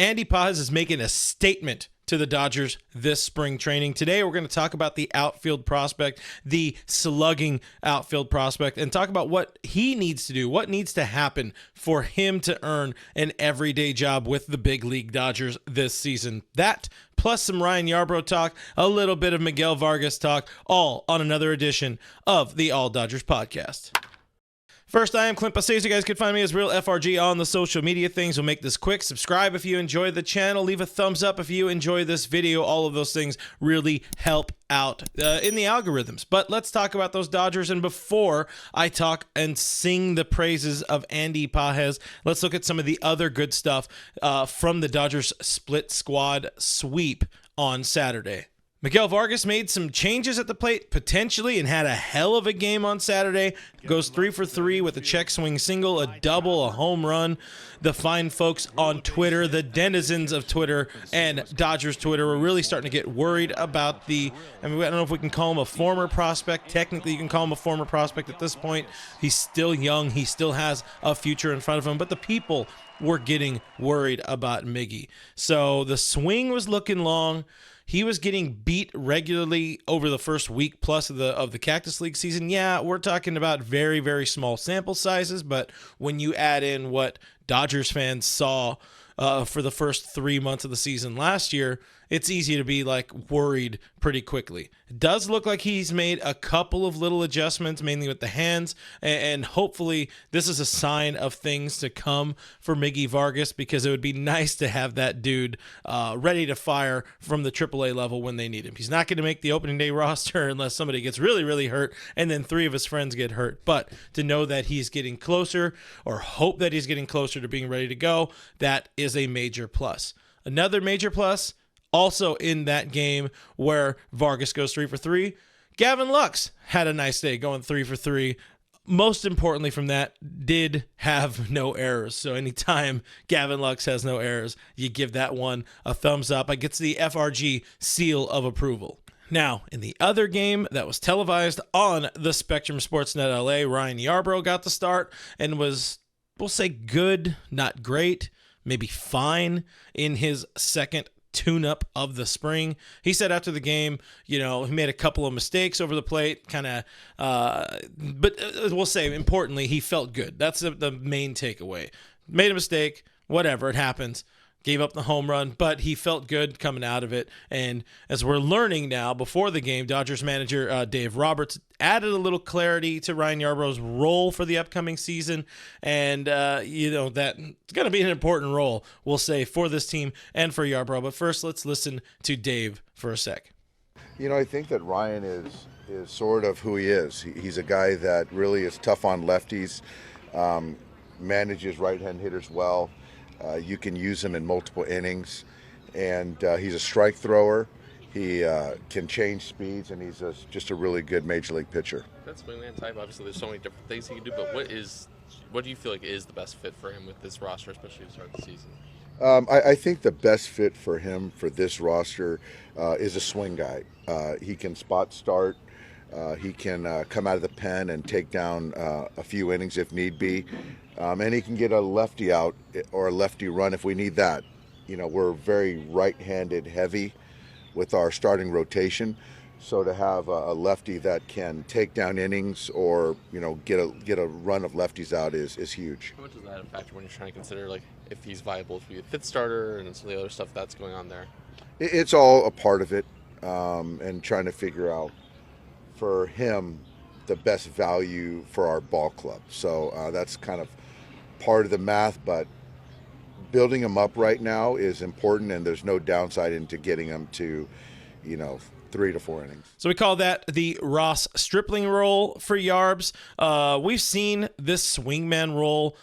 Andy Pages is making a statement to the Dodgers this spring training. Today, we're going to talk about the outfield prospect, the slugging outfield prospect, and talk about what he needs to do, what needs to happen for him to earn an everyday job with the big league Dodgers this season. That, plus some Ryan Yarbrough talk, a little bit of Miguel Vargas talk, all on another edition of the All Dodgers podcast. First, I am Clint Passes. You guys can find me as Real FRG on the social media things. We'll make this quick. Subscribe if you enjoy the channel. Leave a thumbs up if you enjoy this video. All of those things really help out in the algorithms. But let's talk about those Dodgers. And before I talk and sing the praises of Andy Pages, let's look at some of the other good stuff from the Dodgers split squad sweep on Saturday. Miguel Vargas made some changes at the plate, potentially, and had a hell of a game on Saturday. Goes 3 for 3 with a check swing single, a double, a home run. The fine folks on Twitter, the denizens of Twitter and Dodgers Twitter, were really starting to get worried about I don't know if we can call him a former prospect. Technically, you can call him a former prospect at this point. He's still young. He still has a future in front of him. But the people were getting worried about Miggy. So the swing was looking long. He was getting beat regularly over the first week plus of the Cactus League season. Yeah, we're talking about very, very small sample sizes, but when you add in what Dodgers fans saw for the first 3 months of the season last year, it's easy to be worried pretty quickly. It does look like he's made a couple of little adjustments, mainly with the hands, and hopefully this is a sign of things to come for Miggy Vargas, because it would be nice to have that dude ready to fire from the AAA level when they need him. He's not going to make the opening day roster unless somebody gets really, really hurt, and then 3 of his friends get hurt. But to know that he's getting closer, or hope that he's getting closer to being ready to go, that is a major plus. Another major plus, also in that game where Vargas goes 3 for 3, Gavin Lux had a nice day going 3 for 3. Most importantly from that, did have no errors. So anytime Gavin Lux has no errors, you give that one a thumbs up. It gets the FRG seal of approval. Now, in the other game that was televised on the Spectrum Sportsnet LA, Ryan Yarbrough got the start and was, we'll say, good, not great, maybe fine in his second tune-up of the spring. He said after the game, he made a couple of mistakes over the plate, but we'll say, importantly, he felt good. That's the main takeaway. Made a mistake, whatever, it happens. Gave up the home run, but he felt good coming out of it. And as we're learning now, before the game, Dodgers manager Dave Roberts added a little clarity to Ryan Yarbrough's role for the upcoming season. And, that it's going to be an important role, we'll say, for this team and for Yarbrough. But first, let's listen to Dave for a sec. I think that Ryan is sort of who he is. He's a guy that really is tough on lefties, manages right-hand hitters well. You can use him in multiple innings, and he's a strike thrower. He can change speeds, and he's just a really good major league pitcher. That swingman type, obviously there's so many different things he can do, but what do you feel like is the best fit for him with this roster, especially to start the season? I think the best fit for him for this roster is a swing guy. He can spot start. He can come out of the pen and take down a few innings if need be. And he can get a lefty out or a lefty run if we need that. We're very right-handed heavy with our starting rotation. So to have a lefty that can take down innings or, get a run of lefties out is huge. How much is that a factor when you're trying to consider, if he's viable to be a fifth starter and some of the other stuff that's going on there? It's all a part of it, and trying to figure out for him the best value for our ball club. So that's kind of part of the math, but building him up right now is important, and there's no downside into getting him to, 3 to 4 innings. So we call that the Ross Stripling role for Yarbs. We've seen this swingman role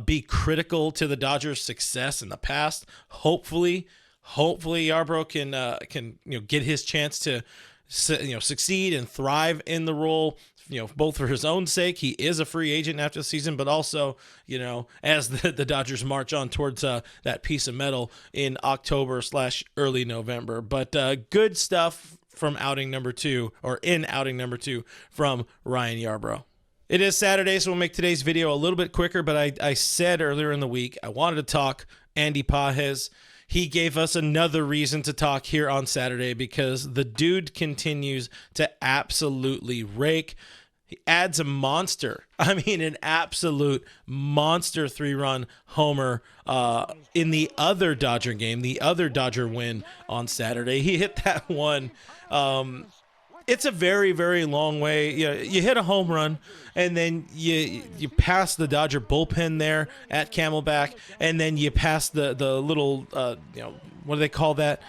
be critical to the Dodgers' success in the past. Hopefully Yarbrough can get his chance to succeed and thrive in the role, both for his own sake. He is a free agent after the season, but also, as the Dodgers march on towards that piece of metal in October/early November. But good stuff from outing number 2 from Ryan Yarbrough. It is Saturday, so we'll make today's video a little bit quicker, but I said earlier in the week I wanted to talk Andy Pages. he gave us another reason to talk here on Saturday because the dude continues to absolutely rake. He adds a monster. I mean, an absolute monster 3-run homer in the other Dodger game, the other Dodger win on Saturday. He hit that one. It's a very, very long way. You hit a home run, and then you pass the Dodger bullpen there at Camelback, and then you pass the little, what do they call that?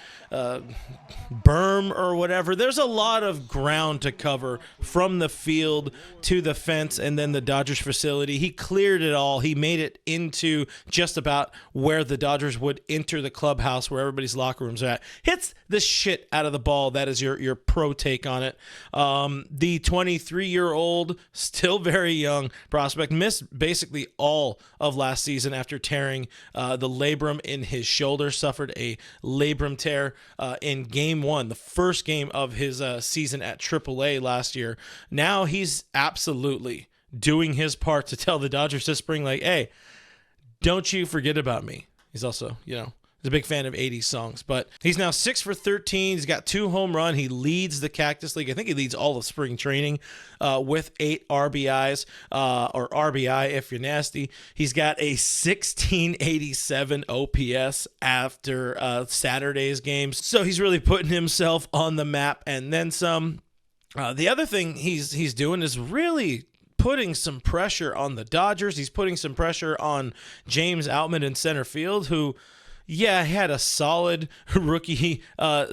Berm or whatever. There's a lot of ground to cover from the field to the fence and then the Dodgers facility. He cleared it all. He made it into just about where the Dodgers would enter the clubhouse, where everybody's locker rooms are at. Hits the shit out of the ball. That is your pro take on it. The 23-year-old, still very young prospect, missed basically all of last season after tearing the labrum in his shoulder, suffered a labrum tear in game one, the first game of his season at AAA last year. Now he's absolutely doing his part to tell the Dodgers this spring, like, hey, don't you forget about me. He's also, he's a big fan of 80s songs, but he's now 6 for 13. He's got 2 home runs. He leads the Cactus League. I think he leads all of spring training with 8 RBIs, or RBI if you're nasty. He's got a 1687 OPS after Saturday's games. So he's really putting himself on the map and then some. The other thing he's doing is really putting some pressure on the Dodgers. He's putting some pressure on James Outman in center field, who had a solid rookie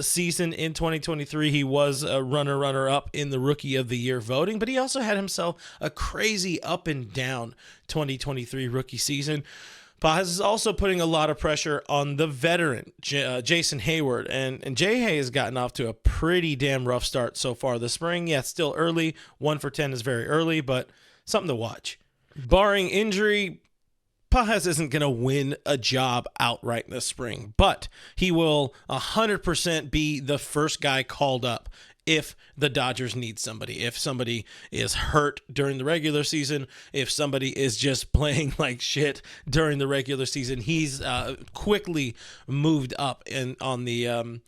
season in 2023. He was a runner-up in the Rookie of the Year voting, but he also had himself a crazy up and down 2023 rookie season. Paz is also putting a lot of pressure on the veteran, Jason Hayward. And Jay Hay has gotten off to a pretty damn rough start so far this spring. Yeah, it's still early. 1 for 10 is very early, but something to watch. Barring injury, Paz isn't going to win a job outright this spring, but he will 100% be the first guy called up if the Dodgers need somebody. If somebody is hurt during the regular season, if somebody is just playing like shit during the regular season, he's quickly moved up on the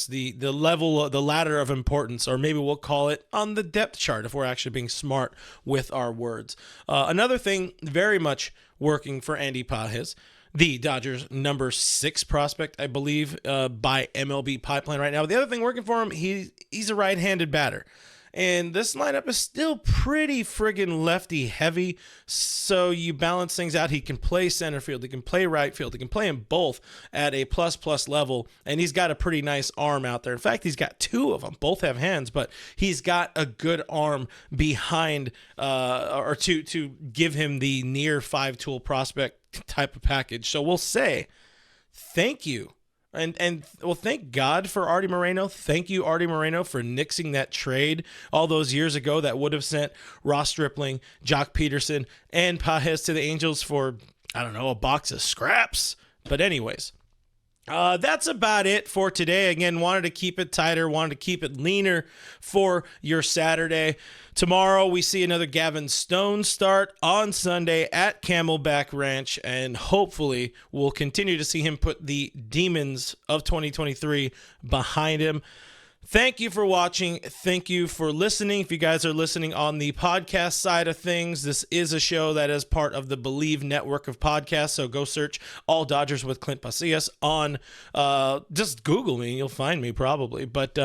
the level, the ladder of importance, or maybe we'll call it on the depth chart if we're actually being smart with our words. Another thing very much working for Andy Pages, the Dodgers' number 6 prospect, I believe, by MLB Pipeline right now. The other thing working for him, he's a right-handed batter. And this lineup is still pretty friggin' lefty heavy, so you balance things out. He can play center field, he can play right field, he can play them both at a plus level, and he's got a pretty nice arm out there. In fact, he's got 2 of them. Both have hands, but he's got a good arm behind, or to give him the near 5-tool prospect type of package. So we'll say thank you. And well, thank God for Artie Moreno. Thank you, Artie Moreno, for nixing that trade all those years ago that would have sent Ross Stripling, Jock Peterson, and Pages to the Angels for, I don't know, a box of scraps. But anyways, that's about it for today. Again, wanted to keep it tighter, wanted to keep it leaner for your Saturday. Tomorrow, we see another Gavin Stone start on Sunday at Camelback Ranch, and hopefully we'll continue to see him put the demons of 2023 behind him. Thank you for watching. Thank you for listening. If you guys are listening on the podcast side of things, this is a show that is part of the Believe network of podcasts. So go search All Dodgers with Clint Pasillas on, just Google me. You'll find me probably. But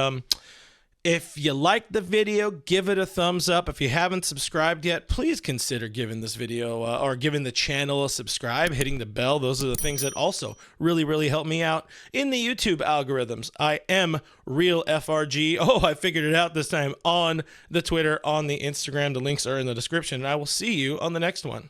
if you liked the video, give it a thumbs up. If you haven't subscribed yet, please consider giving this video or giving the channel a subscribe, hitting the bell. Those are the things that also really, really help me out in the YouTube algorithms. I am Real FRG. Oh, I figured it out this time on the Twitter, on the Instagram. The links are in the description, and I will see you on the next one.